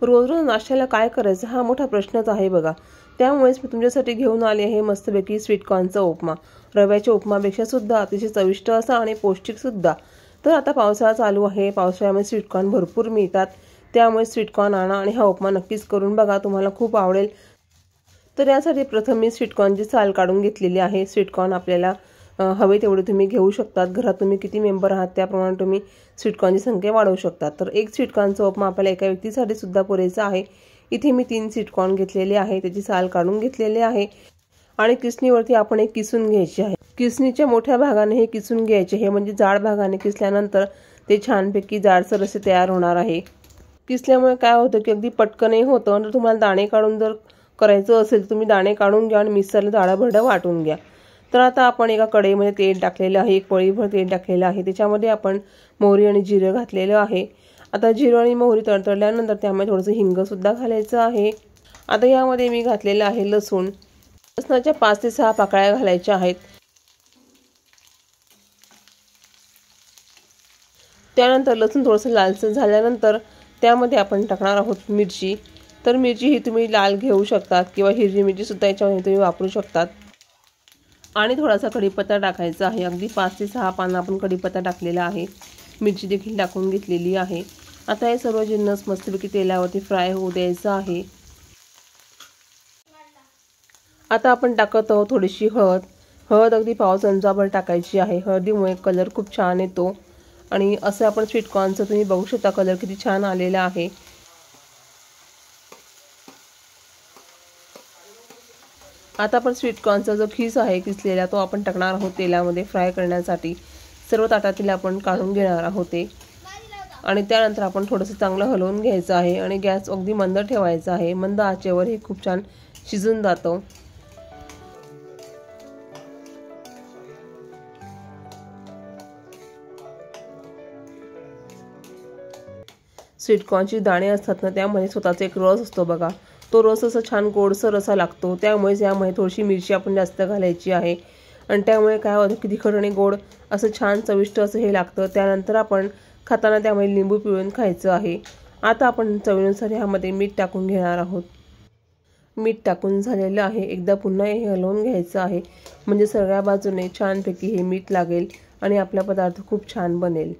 रोज रोज नाश्त्याला काय करायचं हा मोठा प्रश्नच आहे बघा। त्यामुळेच मी तुमच्यासाठी घेऊन आले आहे मस्तपैकी स्वीटकॉर्नचा उपमा। रव्याच्या उपमापेक्षा सुद्धा अतिशय चविष्ट असा आणि पौष्टिक सुद्धा। तर आता पावसाळा चालू आहे, पावसाळ्यामध्ये स्वीटकॉर्न भरपूर मिळतात, त्यामुळे स्वीटकॉर्न आणा आणि हा उपमा नक्कीच करून बघा, तुम्हाला खूप आवडेल। तर यासाठी प्रथम मी स्वीटकॉर्नची साल काढून घेतलेली आहे। स्वीटकॉर्न आपल्याला हवे तेवढे तुम्ही घेऊ शकतात। घरात तुम्ही किती मेंबर आहात त्याप्रमाणे तुम्ही स्वीटकॉर्नची संख्या वाढवू शकता। तर एक स्वीटकॉर्नचा उपमा आपल्याला एका व्यक्तीसाठी सुद्धा पुरेसा आहे। इथे मी 3 स्वीटकॉर्न घेतलेले आहे, त्याची साल काढून घेतलेले आहे आणि किसणीवरती आपण एक किसून घ्यायचे आहे। किसणीच्या मोठ्या भागाने हे किसून घ्यायचे आहे, म्हणजे जाड भागाने किसल्यानंतर ते छानपैकी जाडसर असे तयार होणार आहे। किसल्यामुळे काय होतं की अगदी पटकनही होतं। जर तुम्हाला दाणे काढून जर करायचं असेल तुम्ही दाणे काढून घ्या आणि मिक्सरला जाडं वाटून घ्या। तर आता आपण एका कढईमध्ये तेल टाकलेलं आहे, एक पळीभर तेल टाकलेलं आहे, त्याच्यामध्ये आपण मोहरी आणि जिरं घातलेलं आहे। आता जिरं आणि मोहरी तडतडल्यानंतर त्यामध्ये थोडंसं हिंग सुद्धा घालायचं आहे। आता यामध्ये मी घातलेलं आहे लसूण। लसणाच्या 5 ते 6 पाकळ्या घालायच्या आहेत। त्यानंतर लसूण थोडंसं लालसर झाल्यानंतर त्यामध्ये आपण टाकणार आहोत मिरची। तर मिरची ही तुम्ही लाल घेऊ शकतात किंवा हिरवी मिरची सुद्धा याच्यामध्ये तुम्ही वापरू शकतात। आणि थोडासा कढीपत्ता टाकायचा आहे, अगदी 5 ते 6 पानं आपण कढीपत्ता टाकलेला आहे। मिरची देखील टाकून घेतलेली आहे। आता हे सर्व जिन्नस मस्तपैकी तेलावरती फ्राय होऊ द्यायचं आहे। आता आपण टाकत आहोत थोडीशी हळद। हळद अगदी पाव चमचाभर टाकायची आहे। हळदीमुळे कलर खूप छान येतो आणि असं आपण स्वीटकॉर्नचं तुम्ही बघू शकता कलर किती छान आलेला आहे। आता आपण स्वीटकॉर्नचा जो खीस आहे किसलेला तो आपण टाकणार आहोत तेलामध्ये फ्राय करण्यासाठी। सर्व ताटातील आपण काढून घेणार आहोत ते आणि त्यानंतर आपण थोडंसं चांगलं हलवून घ्यायचं आहे आणि गॅस अगदी मंद ठेवायचा आहे। मंद आचेवर हे खूप छान शिजून जातं। स्वीटकॉर्नची दाणे असतात ना त्यामध्ये स्वतःचा एक रस असतो बघा, तो रस असा छान गोडसर असा लागतो। त्यामुळेच यामध्ये थोडीशी मिरची आपण जास्त घालायची आहे आणि त्यामुळे काय होतं की तिखट आणि गोड असं छान चविष्ट असं हे लागतं। त्यानंतर आपण खाताना त्यामध्ये लिंबू पिळून खायचं आहे। आता आपण चवीनुसार यामध्ये मीठ टाकून घेणार आहोत। मीठ टाकून झालेलं आहे, एकदा पुन्हा हे हलवून घ्यायचं आहे, म्हणजे सगळ्या बाजूने छानपैकी हे मीठ लागेल आणि आपला पदार्थ खूप छान बनेल।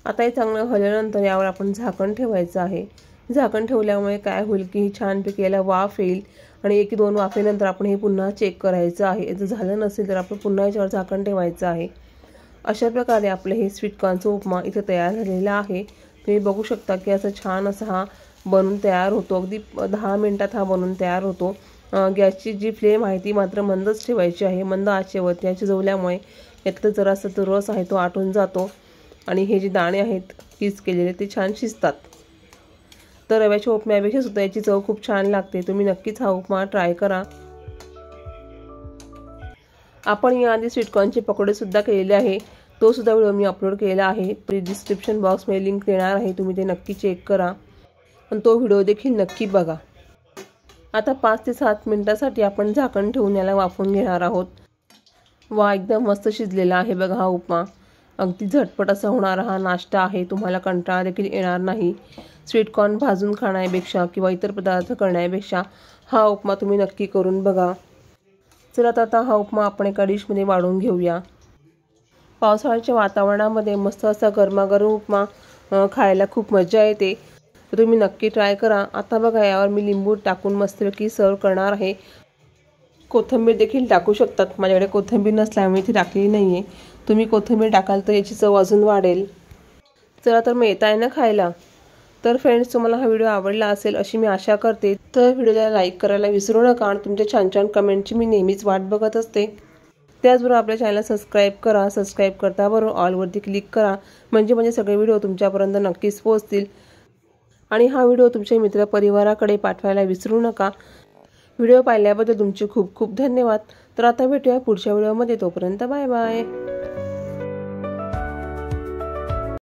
आता हे चांगलं हलवल्यानंतर यावर आपण झाकण ठेवायचं आहे। झाकण ठेवल्यामुळे काय होईल की छानपैकी याला वाफ येईल आणि 1-2 वाफेनंतर आपण हे पुन्हा चेक करायचं आहे। जर झालं नसेल तर आपण पुन्हा याच्यावर झाकण ठेवायचं आहे। अशा प्रकारे आपलं हे स्वीटकॉर्नचा उपमा इथे तयार झालेला आहे। तुम्ही बघू शकता की असं छान असा हा बनून तयार होतो, अगदी 10 मिनिटात हा बनून तयार होतो। गॅसची जी फ्लेम आहे ती मात्र मंदच ठेवायची आहे। मंद आचेवरती या शिजवल्यामुळे यातलं जरासा तो रस आहे तो आटून जातो आणि हे जे दाणे आहेत किस केलेले ते छान शिजतात। तर रव्याच्या उपम्यापेक्षा सुद्धा याची चव खूप छान लागते। तुम्ही नक्कीच हा उपमा ट्राय करा। आपण याआधी स्वीटकॉर्नचे पकोडे सुद्धा केलेले आहे, तो सुद्धा व्हिडिओ मी अपलोड केलेला आहे। डिस्क्रिप्शन बॉक्समध्ये लिंक देणार आहे, तुम्ही ते नक्की चेक करा आणि तो व्हिडिओ देखील नक्की बघा। आता 5 ते 7 मिनिटांसाठी आपण झाकण ठेवून याला वाफवून घेणार आहोत। वा, एकदम मस्त शिजलेला आहे बघा हा उपमा। अगदी झटपट असा होणारा हा नाश्ता आहे, तुम्हाला कंटाळा देखील येणार नाही। स्वीटकॉर्न भाजून खाण्यापेक्षा किंवा इतर पदार्थ करण्यापेक्षा हा उपमा तुम्ही नक्की करून बघा। चला आता हा उपमा आपण एका डिशमध्ये वाढून घेऊया। पावसाळ्याच्या वातावरणामध्ये मस्त असा गरमागरम उपमा खायला खूप मजा येते, तर तुम्ही नक्की ट्राय करा। आता बघा यावर मी लिंबू टाकून मस्तपैकी सर्व करणार आहे। कोथिंबीर देखील टाकू शकतात, माझ्याकडे कोथिंबीर नसल्यामुळे इथे टाकलेली नाही आहे। तुम्ही कोथिंबीर टाकाल तर याची चव अजून वाढेल। चला तर मग येताय ना खायला। तर फ्रेंड्स, तुम्हाला हा व्हिडिओ आवडला असेल अशी मी आशा करते। तर व्हिडिओला लाईक करायला विसरू नका आणि तुमच्या छान छान कमेंटची मी नेहमीच वाट बघत असते। त्याचबरोबर आपल्या चॅनलला सबस्क्राईब करा। सबस्क्राईब करताबरोबर ऑलवरती क्लिक करा, म्हणजे सगळे व्हिडिओ तुमच्यापर्यंत नक्कीच पोहोचतील। आणि हा व्हिडिओ तुमच्या मित्रपरिवाराकडे पाठवायला विसरू नका। व्हिडिओ पाहिल्याबद्दल तुमचे खूप खूप धन्यवाद। तर आता भेटूया पुढच्या व्हिडिओमध्ये, तोपर्यंत बाय बाय।